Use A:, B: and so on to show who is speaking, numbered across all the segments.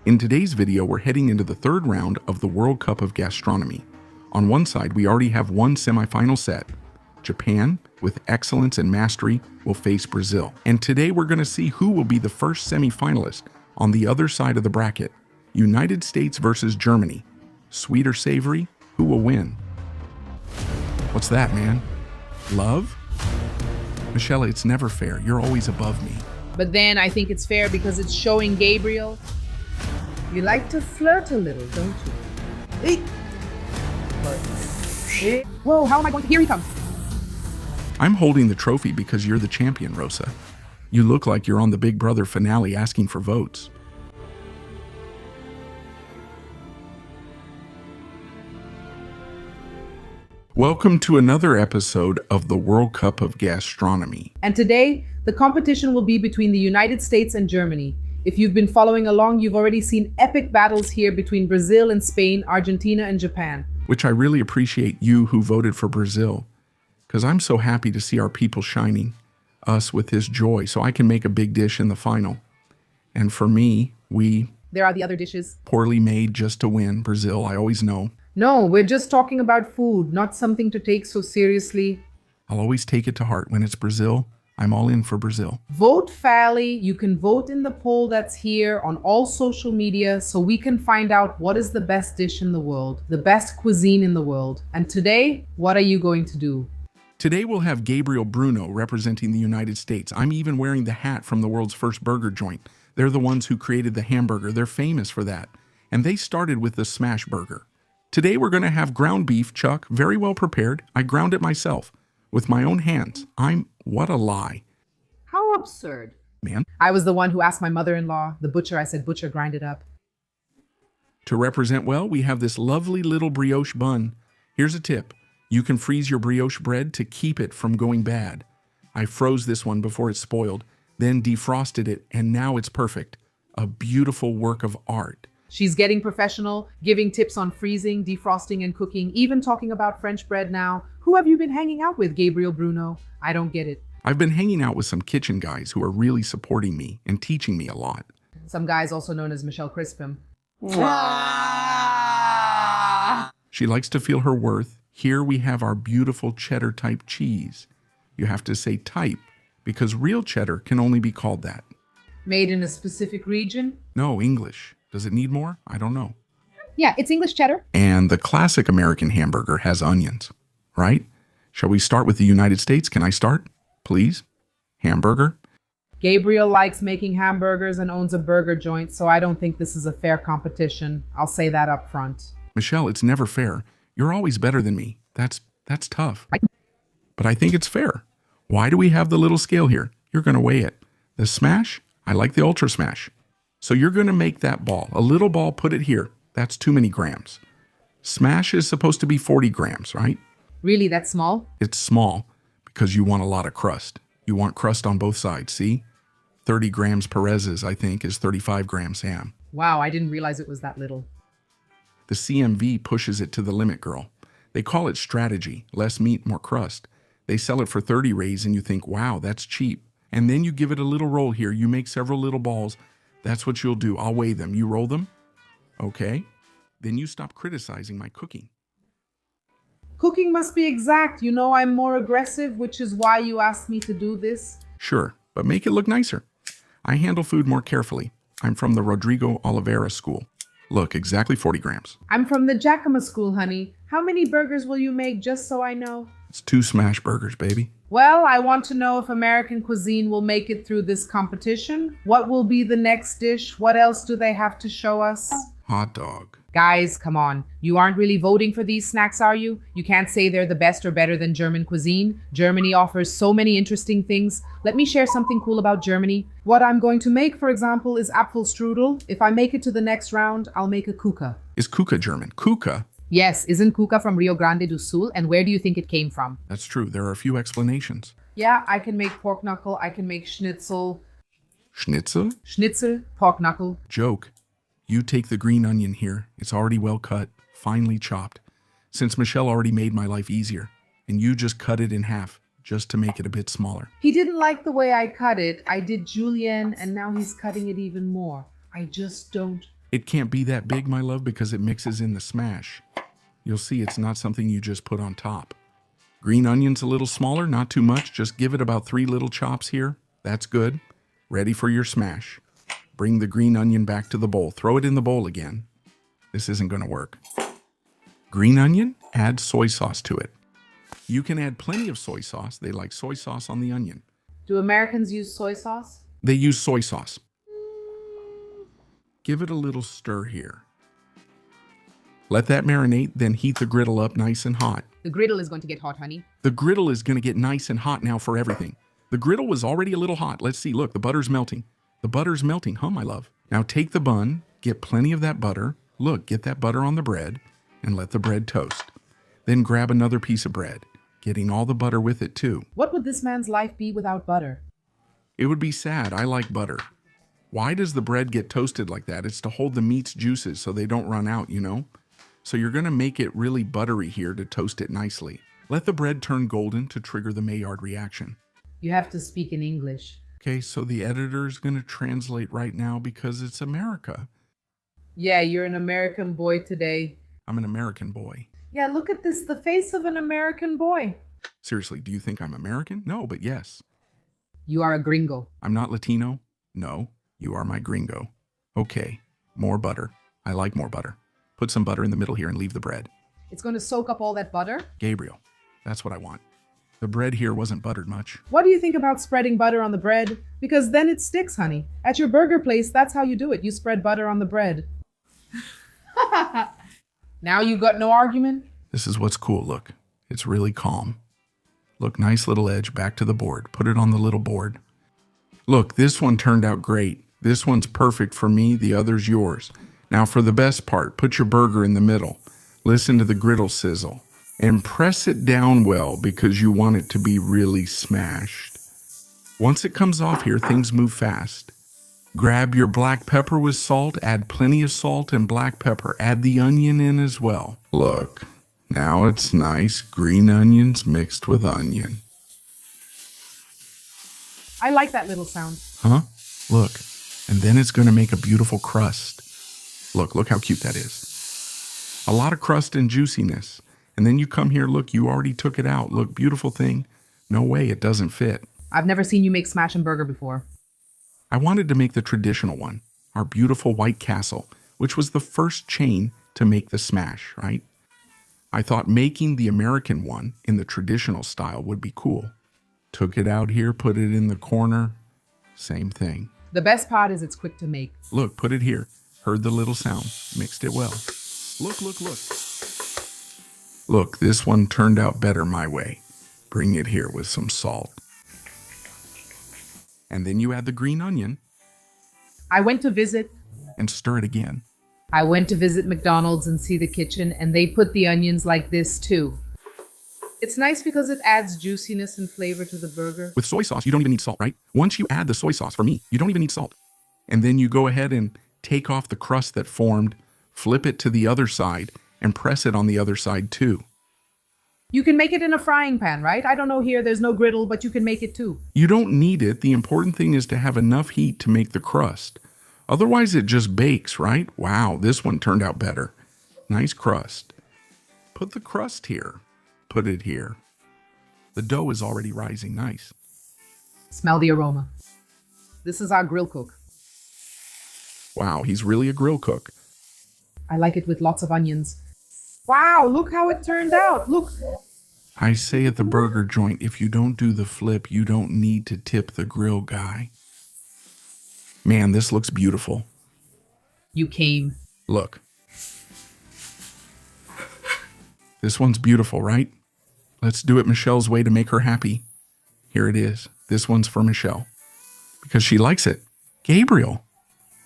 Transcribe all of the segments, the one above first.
A: In today's video, we're heading into the third round of the World Cup of Gastronomy. On one side, we already have one semifinal set. Japan, with excellence and mastery, will face Brazil. And today we're going to see who will be the first semifinalist on the other side of the bracket. United States versus Germany. Sweet or savory, who will win? What's that, man? Love? Michelle, it's never fair. You're always above me.
B: But then I think it's fair because it's showing Gabriel. You like to flirt a little, don't you? Whoa, how am I going to? Here he comes.
A: I'm holding the trophy because you're the champion, Rosa. You look like you're on the Big Brother finale asking for votes. Welcome to another episode of the World Cup of Gastronomy.
B: And today, the competition will be between the United States and Germany. If you've been following along, you've already seen epic battles here between Brazil and Spain, Argentina and Japan.
A: Which I really appreciate you who voted for Brazil, because I'm so happy to see our people shining us with this joy so I can make a big dish in the final. And for me,
B: There are the other dishes.
A: Poorly made just to win. Brazil, I always know.
B: No, we're just talking about food, not something to take so seriously.
A: I'll always take it to heart. When it's Brazil, I'm all in for Brazil.
B: Vote fairly. You can vote in the poll that's here on all social media so we can find out what is the best dish in the world, the best cuisine in the world. And today, what are you going to do?
A: Today we'll have Gabriel Bruno representing the United States. I'm even wearing the hat from the world's first burger joint. They're the ones who created the hamburger. They're famous for that. And they started with the smash burger. Today we're going to have ground beef chuck, very well prepared. I ground it myself with my own hands. What a lie.
B: How absurd.
A: Man.
B: I was the one who asked my mother-in-law, the butcher, I said, butcher, grind it up.
A: To represent well, we have this lovely little brioche bun. Here's a tip. You can freeze your brioche bread to keep it from going bad. I froze this one before it spoiled, then defrosted it, and now it's perfect. A beautiful work of art.
B: She's getting professional, giving tips on freezing, defrosting, and cooking, even talking about French bread now. Who have you been hanging out with, Gabriel Bruno? I don't get it.
A: I've been hanging out with some kitchen guys who are really supporting me and teaching me a lot.
B: Some guys also known as Michelle Crispin.
A: She likes to feel her worth. Here we have our beautiful cheddar type cheese. You have to say type because real cheddar can only be called that.
B: Made in a specific region?
A: No, English. Does it need more? I don't know.
B: Yeah, it's English cheddar.
A: And the classic American hamburger has onions, right? Shall we start with the United States? Can I start, please? Hamburger?
B: Gabriel likes making hamburgers and owns a burger joint, so I don't think this is a fair competition. I'll say that up front.
A: Michelle, it's never fair. You're always better than me. That's tough. But I think it's fair. Why do we have the little scale here? You're going to weigh it. The smash? I like the ultra smash. So you're going to make that ball. A little ball, put it here. That's too many grams. Smash is supposed to be 40 grams, right?
B: Really, that small?
A: It's small because you want a lot of crust. You want crust on both sides, see? 30 grams Perez's, I think, is 35 grams ham.
B: Wow, I didn't realize it was that little.
A: The CMV pushes it to the limit, girl. They call it strategy. Less meat, more crust. They sell it for 30 rays and you think, wow, that's cheap. And then you give it a little roll here. You make several little balls. That's what you'll do. I'll weigh them. You roll them? Okay. Then you stop criticizing my cooking.
B: Cooking must be exact. You know I'm more aggressive, which is why you asked me to do this.
A: Sure, but make it look nicer. I handle food more carefully. I'm from the Rodrigo Oliveira school. Look, exactly 40 grams.
B: I'm from the Giacomo school, honey. How many burgers will you make, just so I know?
A: It's 2 smash burgers, baby.
B: Well, I want to know if American cuisine will make it through this competition. What will be the next dish? What else do they have to show us?
A: Hot dog.
B: Guys, come on. You aren't really voting for these snacks, are you? You can't say they're the best or better than German cuisine. Germany offers so many interesting things. Let me share something cool about Germany. What I'm going to make, for example, is Apfelstrudel. If I make it to the next round, I'll make a Kuka.
A: Is Kuka German? Kuka?
B: Yes, isn't Kuka from Rio Grande do Sul? And where do you think it came from?
A: That's true. There are a few explanations.
B: Yeah, I can make pork knuckle. I can make schnitzel.
A: Schnitzel?
B: Schnitzel, pork knuckle.
A: Joke. You take the green onion here. It's already well cut, finely chopped. Since Michelle already made my life easier, and you just cut it in half, just to make it a bit smaller.
B: He didn't like the way I cut it. I did julienne, and now he's cutting it even more. I just don't
A: It can't be that big, my love, because it mixes in the smash. You'll see it's not something you just put on top. Green onions a little smaller, not too much. Just give it about 3 little chops here. That's good. Ready for your smash. Bring the green onion back to the bowl. Throw it in the bowl again. This isn't going to work. Green onion, add soy sauce to it. You can add plenty of soy sauce. They like soy sauce on the onion.
B: Do Americans use soy sauce?
A: They use soy sauce. Give it a little stir here. Let that marinate, then heat the griddle up nice and hot.
B: The griddle is going to get hot, honey.
A: The griddle is going to get nice and hot now for everything. The griddle was already a little hot. Let's see. Look, the butter's melting. The butter's melting, huh, my love? Now take the bun, get plenty of that butter. Look, get that butter on the bread and let the bread toast. Then grab another piece of bread, getting all the butter with it too.
B: What would this man's life be without butter?
A: It would be sad. I like butter. Why does the bread get toasted like that? It's to hold the meat's juices so they don't run out, you know? So you're going to make it really buttery here to toast it nicely. Let the bread turn golden to trigger the Maillard reaction.
B: You have to speak in English.
A: Okay, so the editor is going to translate right now because it's America.
B: Yeah, you're an American boy today.
A: I'm an American boy.
B: Yeah, look at this, the face of an American boy.
A: Seriously, do you think I'm American? No, but yes.
B: You are a gringo.
A: I'm not Latino? No, you are my gringo. Okay, more butter. I like more butter. Put some butter in the middle here and leave the bread.
B: It's going to soak up all that butter?
A: Gabriel, that's what I want. The bread here wasn't buttered much.
B: What do you think about spreading butter on the bread? Because then it sticks, honey. At your burger place, that's how you do it. You spread butter on the bread. Now you got no argument?
A: This is what's cool, look. It's really calm. Look, nice little edge back to the board. Put it on the little board. Look, this one turned out great. This one's perfect for me, the other's yours. Now for the best part, put your burger in the middle. Listen to the griddle sizzle. And press it down well because you want it to be really smashed. Once it comes off here, things move fast. Grab your black pepper with salt, add plenty of salt and black pepper. Add the onion in as well. Look, now it's nice green onions mixed with onion.
B: I like that little sound.
A: Huh? Look, and then it's going to make a beautiful crust. Look how cute that is. A lot of crust and juiciness. And then you come here, look, you already took it out. Look, beautiful thing. No way, it doesn't fit.
B: I've never seen you make smash and burger before.
A: I wanted to make the traditional one, our beautiful White Castle, which was the first chain to make the smash, right? I thought making the American one in the traditional style would be cool. Took it out here, put it in the corner. Same thing.
B: The best part is it's quick to make.
A: Look, put it here. Heard the little sound. Mixed it well. Look. Look, this one turned out better my way. Bring it here with some salt. And then you add the green onion.
B: I went to visit
A: again.
B: I went to visit McDonald's and see the kitchen, and they put the onions like this too. It's nice because it adds juiciness and flavor to the burger.
A: With soy sauce, you don't even need salt, right? Once you add the soy sauce, for me, you don't even need salt. And then you go ahead and take off the crust that formed, flip it to the other side, and press it on the other side too.
B: You can make it in a frying pan, right? I don't know here, there's no griddle, but you can make it too.
A: You don't need it. The important thing is to have enough heat to make the crust. Otherwise, it just bakes, right? Wow, this one turned out better. Nice crust. Put the crust here. Put it here. The dough is already rising nice.
B: Smell the aroma. This is our grill cook.
A: Wow, he's really a grill cook.
B: I like it with lots of onions. Wow, look how it turned out. Look.
A: I say at the burger joint, if you don't do the flip, you don't need to tip the grill guy. Man, this looks beautiful.
B: You came.
A: Look. This one's beautiful, right? Let's do it Michelle's way to make her happy. Here it is. This one's for Michelle. Because she likes it. Gabriel.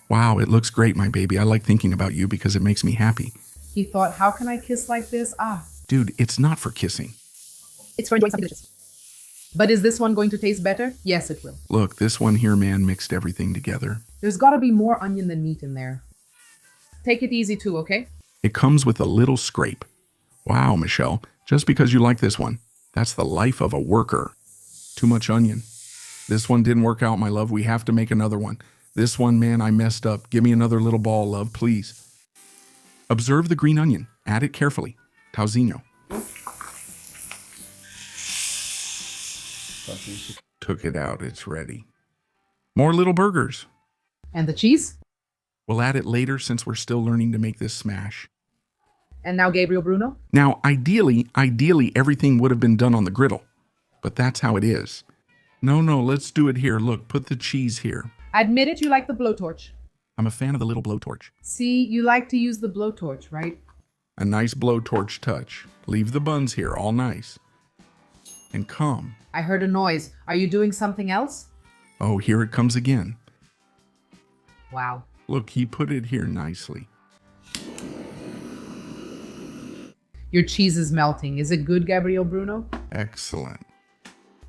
A: Wow, it looks great, my baby. I like thinking about you because it makes me happy.
B: He thought, how can I kiss like this?
A: Dude, it's not for kissing.
B: It's for enjoying something delicious. But is this one going to taste better? Yes, it will.
A: Look, this one here, man, mixed everything together.
B: There's got to be more onion than meat in there. Take it easy too, okay?
A: It comes with a little scrape. Wow, Michelle, just because you like this one. That's the life of a worker. Too much onion. This one didn't work out, my love. We have to make another one. This one, man, I messed up. Give me another little ball, love, please. Observe the green onion. Add it carefully. Tauzinho. Took it out. It's ready. More little burgers.
B: And the cheese?
A: We'll add it later since we're still learning to make this smash.
B: And now Gabriel Bruno?
A: Now, ideally, everything would have been done on the griddle. But that's how it is. No, let's do it here. Look, put the cheese here.
B: Admit it, you like the blowtorch.
A: I'm a fan of the little blowtorch.
B: See, you like to use the blowtorch, right?
A: A nice blowtorch touch. Leave the buns here, all nice. And come.
B: I heard a noise. Are you doing something else?
A: Oh, here it comes again.
B: Wow.
A: Look, he put it here nicely.
B: Your cheese is melting. Is it good, Gabriel Bruno?
A: Excellent.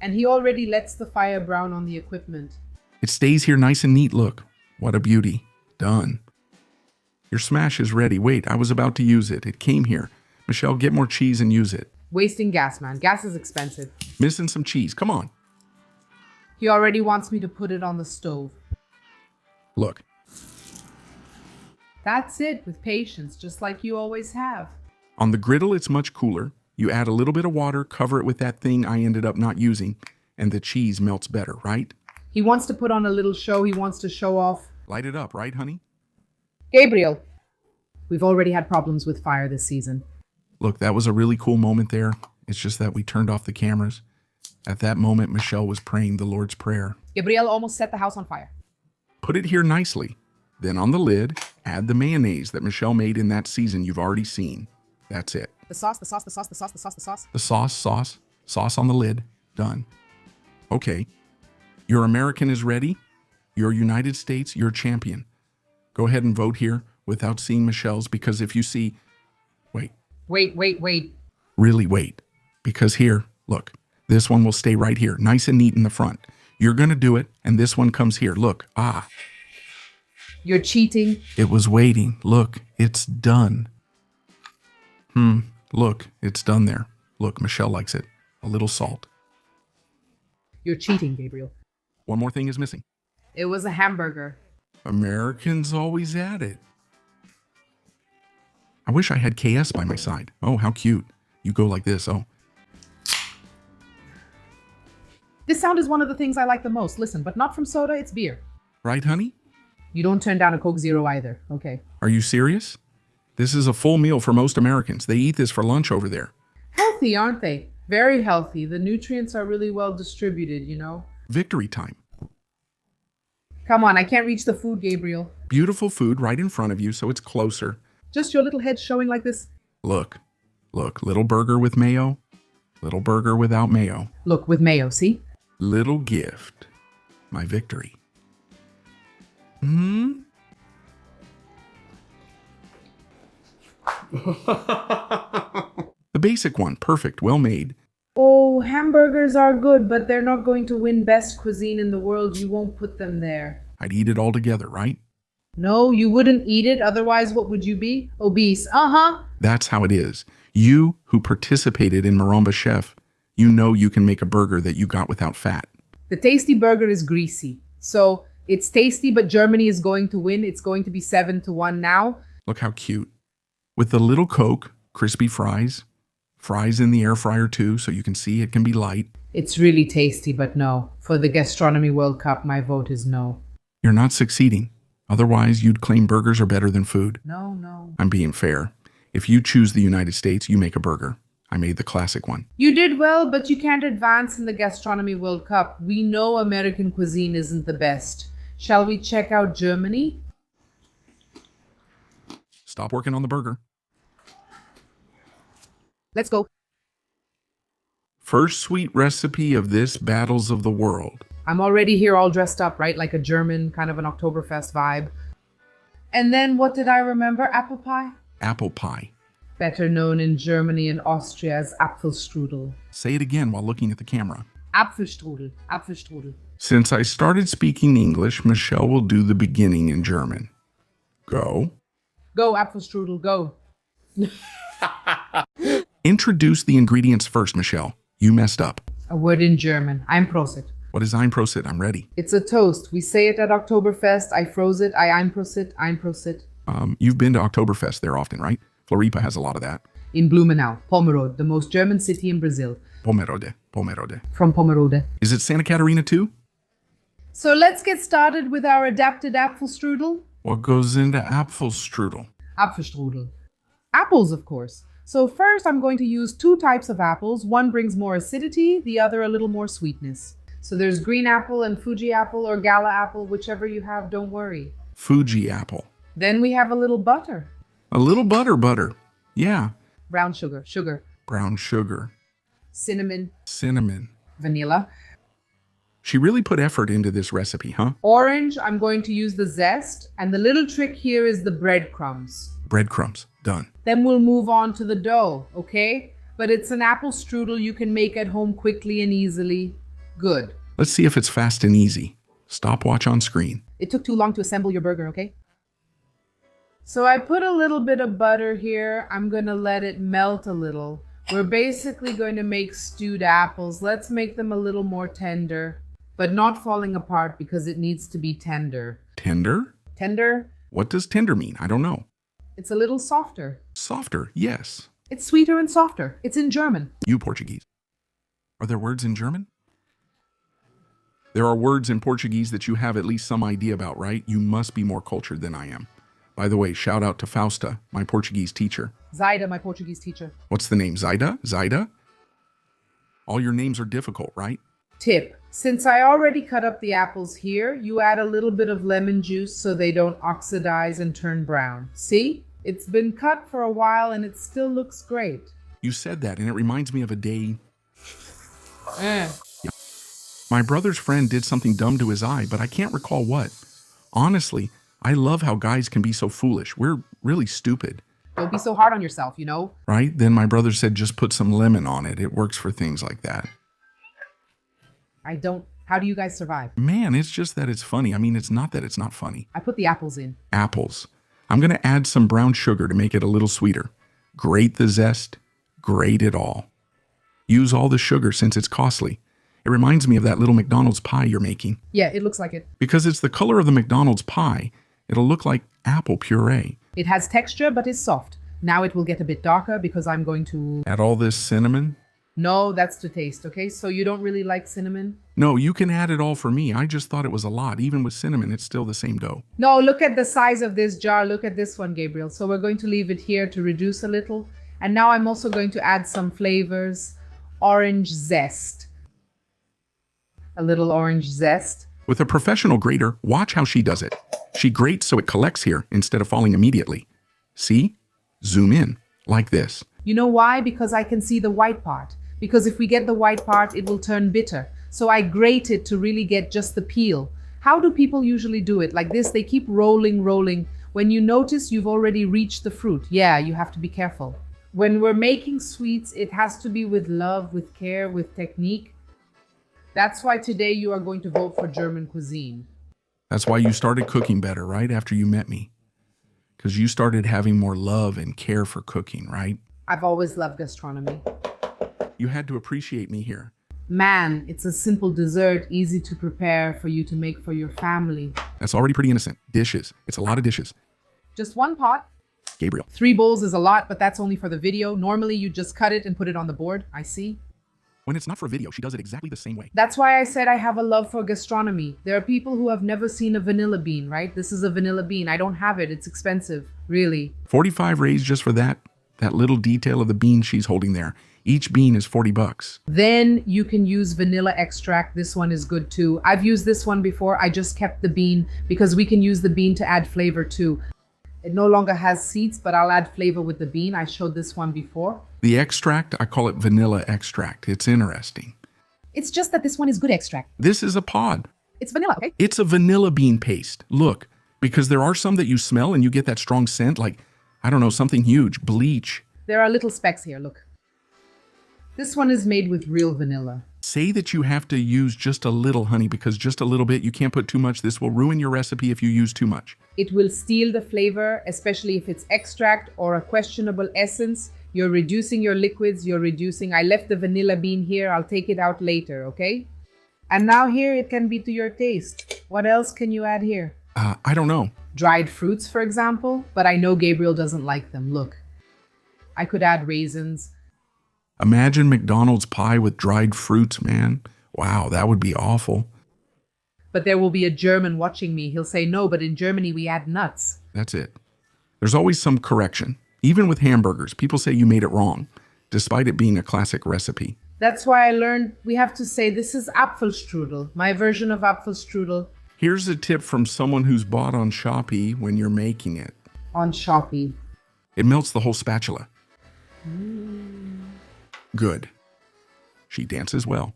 B: And he already lets the fire brown on the equipment.
A: It stays here nice and neat. Look, what a beauty. Done. Your smash is ready. Wait, I was about to use it. It came here. Michelle, get more cheese and use it.
B: Wasting gas, man. Gas is expensive.
A: Missing some cheese. Come on.
B: He already wants me to put it on the stove.
A: Look.
B: That's it, with patience, just like you always have.
A: On the griddle, it's much cooler. You add a little bit of water, cover it with that thing I ended up not using, and the cheese melts better, right?
B: He wants to put on a little show. He wants to show off.
A: Light it up, right, honey?
B: Gabriel, we've already had problems with fire this season.
A: Look, that was a really cool moment there. It's just that we turned off the cameras. At that moment, Michelle was praying the Lord's Prayer.
B: Gabriel almost set the house on fire.
A: Put it here nicely. Then on the lid, add the mayonnaise that Michelle made in that season you've already seen. That's it.
B: The sauce, the sauce, the sauce, the sauce, the sauce, the sauce.
A: The sauce on the lid. Done. Okay. Your American is ready. Your United States, your champion. Go ahead and vote here without seeing Michelle's, because if you see...
B: Wait.
A: Really wait. Because here, look, this one will stay right here, nice and neat in the front. You're going to do it, and this one comes here. Look,
B: You're cheating.
A: It was waiting. Look, it's done. Look, it's done there. Look, Michelle likes it. A little salt.
B: You're cheating, Gabriel.
A: One more thing is missing.
B: It was a hamburger.
A: Americans always add it. I wish I had KS by my side. Oh, how cute. You go like this, oh.
B: This sound is one of the things I like the most. Listen, but not from soda, it's beer.
A: Right, honey?
B: You don't turn down a Coke Zero either, okay?
A: Are you serious? This is a full meal for most Americans. They eat this for lunch over there.
B: Healthy, aren't they? Very healthy. The nutrients are really well distributed, you know?
A: Victory time.
B: Come on, I can't reach the food, Gabriel.
A: Beautiful food right in front of you, so it's closer.
B: Just your little head showing like this.
A: Look, little burger with mayo, little burger without mayo.
B: Look, with mayo, see?
A: Little gift. My victory. The basic one, perfect, well made.
B: Oh, hamburgers are good, but they're not going to win best cuisine in the world. You won't put them there.
A: I'd eat it all together, right?
B: No, you wouldn't eat it. Otherwise, what would you be? Obese.
A: That's how it is. You, who participated in Maromba Chef, you know you can make a burger that you got without fat.
B: The tasty burger is greasy. So it's tasty, but Germany is going to win. It's going to be 7-1 now.
A: Look how cute. With the little Coke, crispy fries. Fries in the air fryer too, so you can see it can be light.
B: It's really tasty, but no. For the Gastronomy World Cup, my vote is no.
A: You're not succeeding. Otherwise, you'd claim burgers are better than food.
B: No.
A: I'm being fair. If you choose the United States, you make a burger. I made the classic one.
B: You did well, but you can't advance in the Gastronomy World Cup. We know American cuisine isn't the best. Shall we check out Germany?
A: Stop working on the burger.
B: Let's go.
A: First sweet recipe of this Battles of the World.
B: I'm already here all dressed up, right? Like a German, kind of an Oktoberfest vibe. And then what did I remember? Apple pie?
A: Apple pie.
B: Better known in Germany and Austria as Apfelstrudel.
A: Say it again while looking at the camera.
B: Apfelstrudel. Apfelstrudel.
A: Since I started speaking English, Michelle will do the beginning in German. Go.
B: Go, Apfelstrudel, go.
A: Introduce the ingredients first, Michelle. You messed up.
B: A word in German. I'm Prosit.
A: What is Einprosit? I'm ready.
B: It's a toast. We say it at Oktoberfest. I froze it. I Einprosit. Einprosit.
A: You've been to Oktoberfest there often, right? Floripa has a lot of that.
B: In Blumenau, Pomerode, the most German city in Brazil.
A: Pomerode.
B: From Pomerode.
A: Is it Santa Catarina too?
B: So let's get started with our adapted Apfelstrudel.
A: What goes into Apfelstrudel?
B: Apfelstrudel. Apples, of course. So first I'm going to use 2 types of apples. One brings more acidity, the other a little more sweetness. So there's green apple and Fuji apple or Gala apple, whichever you have, don't worry.
A: Fuji apple.
B: Then we have a little butter.
A: A little butter. Yeah.
B: Brown sugar.
A: Brown sugar.
B: Cinnamon.
A: Vanilla.
B: Vanilla.
A: She really put effort into this recipe, huh?
B: Orange, I'm going to use the zest. And the little trick here is the breadcrumbs.
A: Breadcrumbs. Done.
B: Then we'll move on to the dough, okay? But it's an apple strudel you can make at home quickly and easily. Good.
A: Let's see if it's fast and easy. Stopwatch on screen.
B: It took too long to assemble your burger, okay? So I put a little bit of butter here. I'm going to let it melt a little. We're basically going to make stewed apples. Let's make them a little more tender, but not falling apart because it needs to be tender.
A: Tender?
B: Tender?
A: What does tender mean? I don't know.
B: It's a little softer.
A: Softer, yes.
B: It's sweeter and softer. It's in German.
A: You Portuguese. Are there words in German? There are words in Portuguese that you have at least some idea about, right? You must be more cultured than I am. By the way, shout out to Fausta, my Portuguese teacher.
B: Zaida, my Portuguese teacher.
A: What's the name? Zaida? Zaida? All your names are difficult, right?
B: Tip. Since I already cut up the apples here, you add a little bit of lemon juice so they don't oxidize and turn brown. See? It's been cut for a while and it still looks great.
A: You said that and it reminds me of a day.
B: Eh.
A: My brother's friend did something dumb to his eye, but I can't recall what. Honestly, I love how guys can be so foolish. We're really stupid.
B: Don't be so hard on yourself, you know?
A: Right? Then my brother said just put some lemon on it. It works for things like that.
B: How do you guys survive?
A: Man, it's just that it's funny. I mean, it's not that it's not funny.
B: I put the apples in.
A: Apples. I'm going to add some brown sugar to make it a little sweeter. Grate the zest. Grate it all. Use all the sugar since it's costly. It reminds me of that little McDonald's pie you're making.
B: Yeah, it looks like it.
A: Because it's the color of the McDonald's pie, it'll look like apple puree.
B: It has texture, but it's soft. Now it will get a bit darker because I'm going to...
A: Add all this cinnamon?
B: No, that's to taste, okay? So you don't really like cinnamon?
A: No, you can add it all for me. I just thought it was a lot. Even with cinnamon, it's still the same dough.
B: No, look at the size of this jar. Look at this one, Gabriel. So we're going to leave it here to reduce a little. And now I'm also going to add some flavors. Orange zest. A little orange zest.
A: With a professional grater, watch how she does it. She grates so it collects here instead of falling immediately. See? Zoom in, like this.
B: You know why? Because I can see the white part. Because if we get the white part, it will turn bitter. So I grate it to really get just the peel. How do people usually do it? Like this, they keep rolling. When you notice you've already reached the fruit, yeah, you have to be careful. When we're making sweets, it has to be with love, with care, with technique. That's why today you are going to vote for German cuisine.
A: That's why you started cooking better, right? After you met me. Because you started having more love and care for cooking, right?
B: I've always loved gastronomy.
A: You had to appreciate me here.
B: Man, it's a simple dessert, easy to prepare for you to make for your family.
A: That's already pretty innocent. Dishes. It's a lot of dishes.
B: Just one pot.
A: Gabriel.
B: 3 bowls is a lot, but that's only for the video. Normally, you just cut it and put it on the board. I see.
A: When it's not for video, she does it exactly the same way.
B: That's why I said I have a love for gastronomy. There are people who have never seen a vanilla bean, right? This is a vanilla bean. I don't have it. It's expensive, really.
A: 45 raised just for that little detail of the bean she's holding there. Each bean is $40.
B: Then you can use vanilla extract. This one is good too. I've used this one before. I just kept the bean because we can use the bean to add flavor too. It no longer has seeds, but I'll add flavor with the bean. I showed this one before.
A: The extract, I call it vanilla extract. It's interesting.
B: It's just that this one is good extract.
A: This is a pod.
B: It's vanilla, okay?
A: It's a vanilla bean paste. Look, because there are some that you smell and you get that strong scent, like, I don't know, something huge, bleach.
B: There are little specks here, look. This one is made with real vanilla.
A: Say that you have to use just a little, honey, because just a little bit, you can't put too much. This will ruin your recipe if you use too much.
B: It will steal the flavor, especially if it's extract or a questionable essence. You're reducing your liquids, I left the vanilla bean here. I'll take it out later, okay? And now here it can be to your taste. What else can you add here?
A: I don't know.
B: Dried fruits, for example, but I know Gabriel doesn't like them. Look, I could add raisins.
A: Imagine McDonald's pie with dried fruits, man. Wow, that would be awful.
B: But there will be a German watching me. He'll say, no, but in Germany we add nuts.
A: That's it. There's always some correction. Even with hamburgers, people say you made it wrong, despite it being a classic recipe.
B: That's why I learned we have to say this is Apfelstrudel, my version of Apfelstrudel.
A: Here's a tip from someone who's bought on Shopee when you're making it.
B: On Shopee.
A: It melts the whole spatula. Good. She dances well.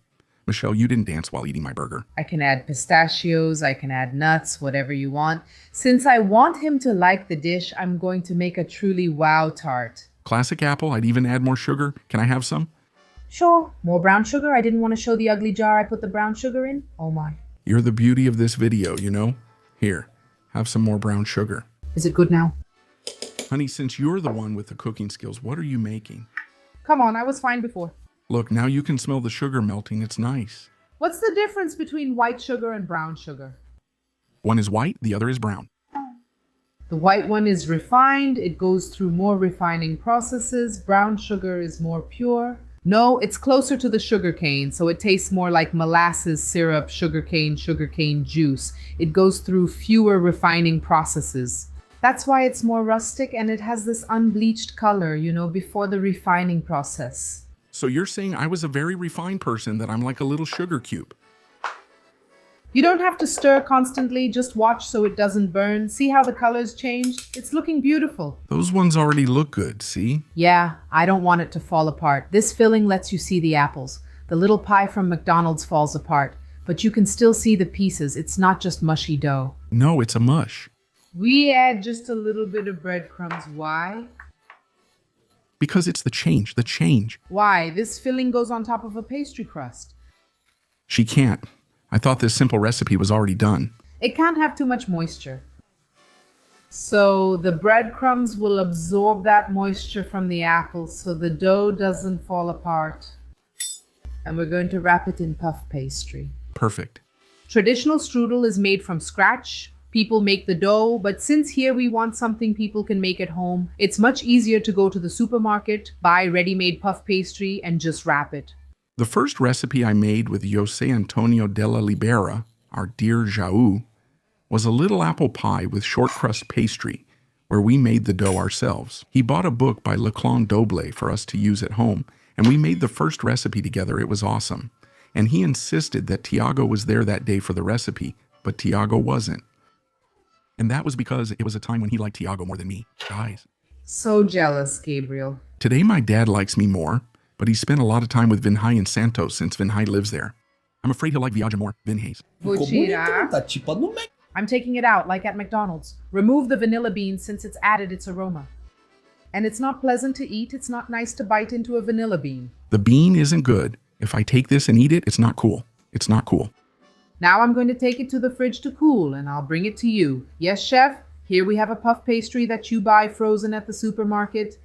A: Michelle, you didn't dance while eating my burger.
B: I can add pistachios, I can add nuts, whatever you want. Since I want him to like the dish, I'm going to make a truly wow tart.
A: Classic apple, I'd even add more sugar. Can I have some?
B: Sure. More brown sugar? I didn't want to show the ugly jar I put the brown sugar in. Oh my.
A: You're the beauty of this video, you know? Here, have some more brown sugar.
B: Is it good now?
A: Honey, since you're the one with the cooking skills, what are you making?
B: Come on, I was fine before.
A: Look, now you can smell the sugar melting. It's nice.
B: What's the difference between white sugar and brown sugar?
A: One is white, the other is brown.
B: The white one is refined. It goes through more refining processes. Brown sugar is more pure. No, it's closer to the sugar cane, so it tastes more like molasses, syrup, sugarcane juice. It goes through fewer refining processes. That's why it's more rustic and it has this unbleached color, you know, before the refining process.
A: So you're saying I was a very refined person, that I'm like a little sugar cube.
B: You don't have to stir constantly, just watch so it doesn't burn. See how the colors changed? It's looking beautiful.
A: Those ones already look good, see?
B: Yeah, I don't want it to fall apart. This filling lets you see the apples. The little pie from McDonald's falls apart, but you can still see the pieces. It's not just mushy dough.
A: No, it's a mush.
B: We add just a little bit of breadcrumbs. Why?
A: Because it's the change.
B: Why? This filling goes on top of a pastry crust.
A: She can't. I thought this simple recipe was already done.
B: It can't have too much moisture. So the breadcrumbs will absorb that moisture from the apples so the dough doesn't fall apart. And we're going to wrap it in puff pastry.
A: Perfect.
B: Traditional strudel is made from scratch. People make the dough, but since here we want something people can make at home, it's much easier to go to the supermarket, buy ready-made puff pastry, and just wrap it.
A: The first recipe I made with Jose Antonio della Libera, our dear Jaú, was a little apple pie with short crust pastry, where we made the dough ourselves. He bought a book by Leclan Doble for us to use at home, and we made the first recipe together. It was awesome. And he insisted that Tiago was there that day for the recipe, but Tiago wasn't. And that was because it was a time when he liked Tiago more than me. Guys.
B: So jealous, Gabriel.
A: Today my dad likes me more, but he spent a lot of time with Vinhai and Santos since Vinhai lives there. I'm afraid he'll like Viaja more, Vinhais.
B: I'm taking it out, like at McDonald's. Remove the vanilla bean since it's added its aroma. And it's not pleasant to eat. It's not nice to bite into a vanilla bean.
A: The bean isn't good. If I take this and eat it, it's not cool. It's not cool.
B: Now I'm going to take it to the fridge to cool, and I'll bring it to you. Yes, chef? Here we have a puff pastry that you buy frozen at the supermarket.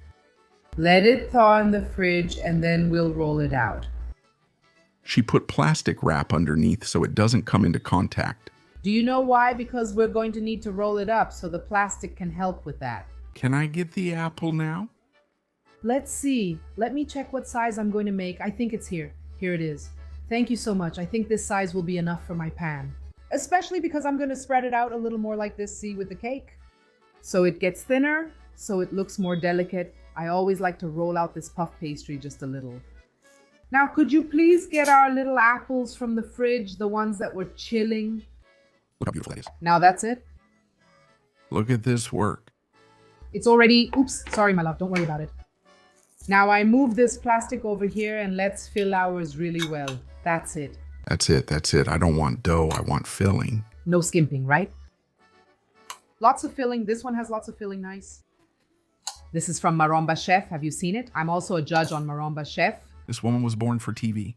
B: Let it thaw in the fridge, and then we'll roll it out.
A: She put plastic wrap underneath so it doesn't come into contact.
B: Do you know why? Because we're going to need to roll it up, so the plastic can help with that.
A: Can I get the apple now?
B: Let's see. Let me check what size I'm going to make. I think it's here. Here it is. Thank you so much. I think this size will be enough for my pan. Especially because I'm going to spread it out a little more like this, see, with the cake. So it gets thinner, so it looks more delicate. I always like to roll out this puff pastry just a little. Now, could you please get our little apples from the fridge, the ones that were chilling?
A: Look how beautiful that is.
B: Now that's it.
A: Look at this work.
B: It's already, oops, sorry, my love, don't worry about it. Now I move this plastic over here and let's fill ours really well. That's it.
A: That's it. I don't want dough. I want filling.
B: No skimping, right? Lots of filling. This one has lots of filling, nice. This is from Maromba Chef. Have you seen it? I'm also a judge on Maromba Chef.
A: This woman was born for TV.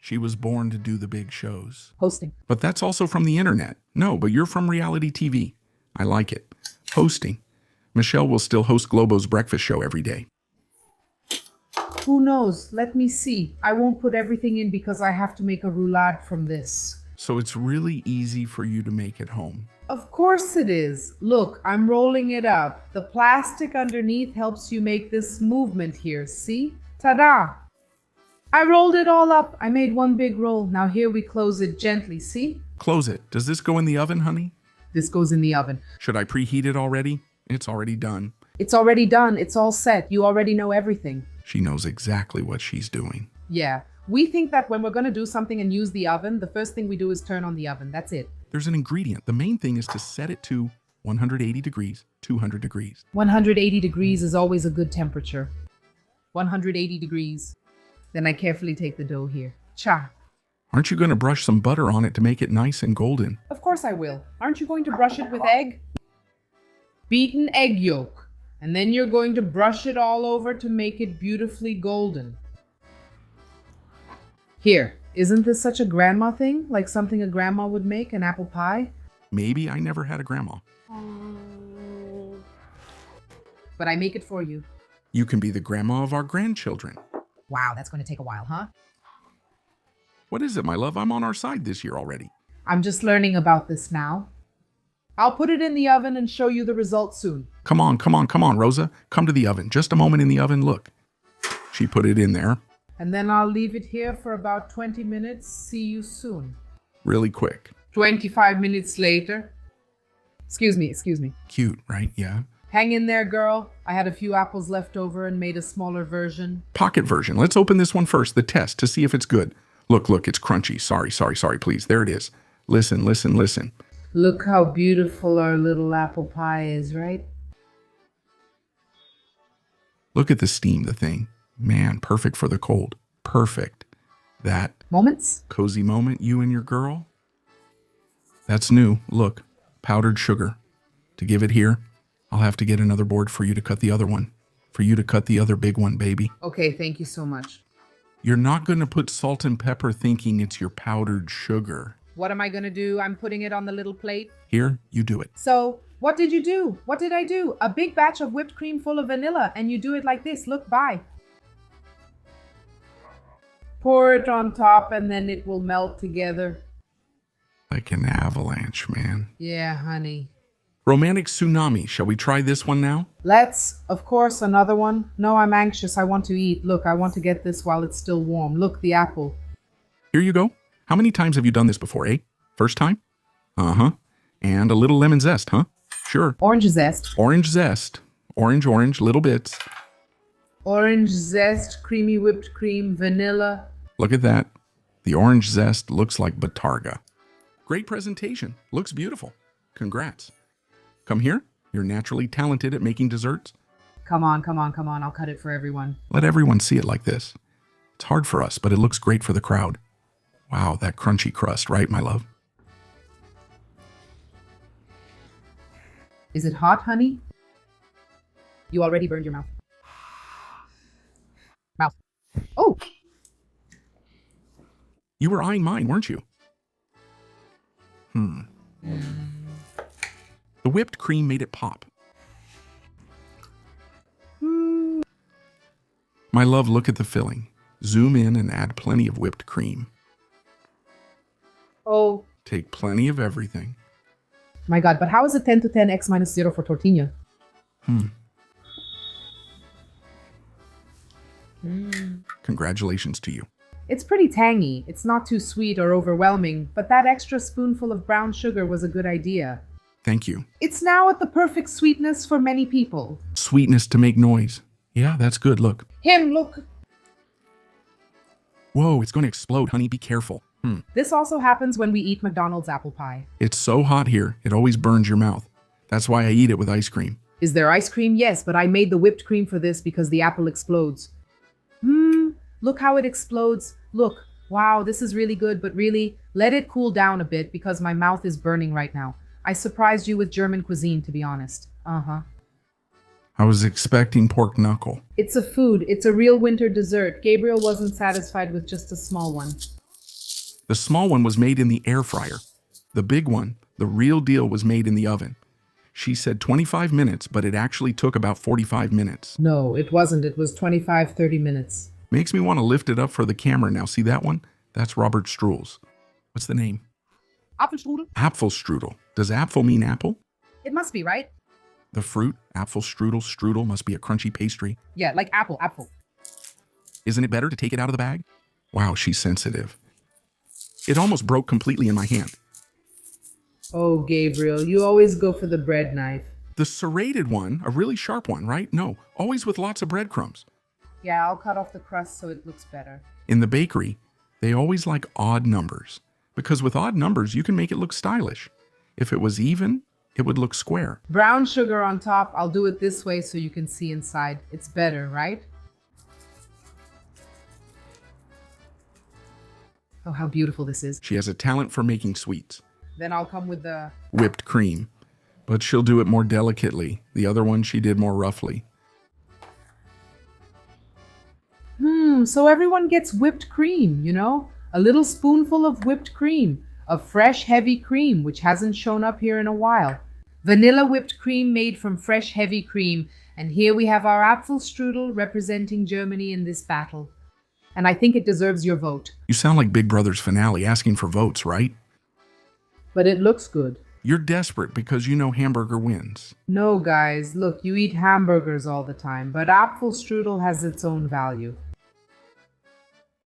A: She was born to do the big shows.
B: Hosting.
A: But that's also from the internet. No, but you're from reality TV. I like it. Hosting. Michelle will still host Globo's breakfast show every day.
B: Who knows? Let me see. I won't put everything in because I have to make a roulade from this.
A: So it's really easy for you to make at home.
B: Of course it is. Look, I'm rolling it up. The plastic underneath helps you make this movement here. See? Ta-da! I rolled it all up. I made one big roll. Now here we close it gently. See?
A: Close it. Does this go in the oven, honey?
B: This goes in the oven.
A: Should I preheat it already? It's already done.
B: It's already done. It's all set. You already know everything.
A: She knows exactly what she's doing.
B: Yeah. We think that when we're going to do something and use the oven, the first thing we do is turn on the oven. That's it.
A: There's an ingredient. The main thing is to set it to 180 degrees, 200 degrees.
B: 180 degrees is always a good temperature. 180 degrees. Then I carefully take the dough here. Cha.
A: Aren't you going to brush some butter on it to make it nice and golden?
B: Of course I will. Aren't you going to brush it with egg? Beaten egg yolk. And then you're going to brush it all over to make it beautifully golden. Here, isn't this such a grandma thing? Like something a grandma would make, an apple pie?
A: Maybe I never had a grandma.
B: But I make it for you.
A: You can be the grandma of our grandchildren.
B: Wow, that's going to take a while, huh?
A: What is it, my love? I'm on our side this year already.
B: I'm just learning about this now. I'll put it in the oven and show you the results soon.
A: Come on, Rosa. Come to the oven. Just a moment in the oven. Look. She put it in there.
B: And then I'll leave it here for about 20 minutes. See you soon.
A: Really quick.
B: 25 minutes later. Excuse me.
A: Cute, right? Yeah.
B: Hang in there, girl. I had a few apples left over and made a smaller version.
A: Pocket version. Let's open this one first, the test, to see if it's good. Look, it's crunchy. Sorry, please. There it is. Listen.
B: Look how beautiful our little apple pie is, right?
A: Look at the steam, the thing. Man, perfect for the cold. Perfect. That
B: Moments?
A: cozy moment, you and your girl. That's new. Look, powdered sugar. To give it here, I'll have to get another board for you to cut the other one. For you to cut the other big one, baby.
B: Okay, thank you so much.
A: You're not going to put salt and pepper thinking it's your powdered sugar.
B: What am I going to do? I'm putting it on the little plate.
A: Here, you do it.
B: So, what did you do? What did I do? A big batch of whipped cream full of vanilla, and you do it like this. Look, bye. Pour it on top, and then it will melt together.
A: Like an avalanche, man.
B: Yeah, honey.
A: Romantic tsunami. Shall we try this one now?
B: Let's. Of course, another one. No, I'm anxious. I want to eat. Look, I want to get this while it's still warm. Look, the apple.
A: Here you go. How many times have you done this before, eh? First time? Uh-huh. And a little lemon zest, huh? Sure.
B: Orange zest.
A: Orange zest. Orange, little bits.
B: Orange zest, creamy whipped cream, vanilla.
A: Look at that. The orange zest looks like Batarga. Great presentation. Looks beautiful. Congrats. Come here. You're naturally talented at making desserts.
B: Come on. I'll cut it for everyone.
A: Let everyone see it like this. It's hard for us, but it looks great for the crowd. Wow, that crunchy crust, right, my love?
B: Is it hot, honey? You already burned your mouth. Oh!
A: You were eyeing mine, weren't you? The whipped cream made it pop. My love, look at the filling. Zoom in and add plenty of whipped cream.
B: Oh.
A: Take plenty of everything.
B: My God, but how is it 10 to 10 x minus 0 for tortilla?
A: Congratulations to you.
B: It's pretty tangy. It's not too sweet or overwhelming, but that extra spoonful of brown sugar was a good idea.
A: Thank you.
B: It's now at the perfect sweetness for many people.
A: Sweetness to make noise. Yeah, that's good. Look.
B: Look.
A: Whoa, it's going to explode, honey. Be careful.
B: This also happens when we eat McDonald's apple pie.
A: It's so hot here, it always burns your mouth. That's why I eat it with ice cream.
B: Is there ice cream? Yes, but I made the whipped cream for this because the apple explodes. Look how it explodes. Look. Wow, this is really good, but really, let it cool down a bit because my mouth is burning right now. I surprised you with German cuisine, to be honest.
A: I was expecting pork knuckle.
B: It's a food. It's a real winter dessert. Gabriel wasn't satisfied with just a small one.
A: The small one was made in the air fryer. The big one, the real deal, was made in the oven. She said 25 minutes, but it actually took about 45 minutes.
B: No, it wasn't. It was 25, 30 minutes.
A: Makes me want to lift it up for the camera now. See that one? That's Robert Struhl's. What's the name?
B: Apfelstrudel?
A: Apfelstrudel. Does apfel mean apple?
B: It must be, right?
A: The fruit, Apfelstrudel, strudel must be a crunchy pastry.
B: Yeah, like apple.
A: Isn't it better to take it out of the bag? Wow, she's sensitive. It almost broke completely in my hand.
B: Oh, Gabriel, you always go for the bread knife.
A: The serrated one, a really sharp one, right? No, always with lots of breadcrumbs.
B: Yeah, I'll cut off the crust so it looks better.
A: In the bakery, they always like odd numbers, because with odd numbers, you can make it look stylish. If it was even, it would look square.
B: Brown sugar on top. I'll do it this way so you can see inside. It's better, right? Oh, how beautiful this is.
A: She has a talent for making sweets.
B: Then I'll come with the...
A: Whipped cream. But she'll do it more delicately. The other one she did more roughly.
B: So everyone gets whipped cream, you know? A little spoonful of whipped cream. Of fresh, heavy cream, which hasn't shown up here in a while. Vanilla whipped cream made from fresh, heavy cream. And here we have our Apfelstrudel representing Germany in this battle. And I think it deserves your vote.
A: You sound like Big Brother's finale asking for votes, right?
B: But it looks good.
A: You're desperate because you know hamburger wins.
B: No, guys, look, you eat hamburgers all the time, but Apfelstrudel has its own value.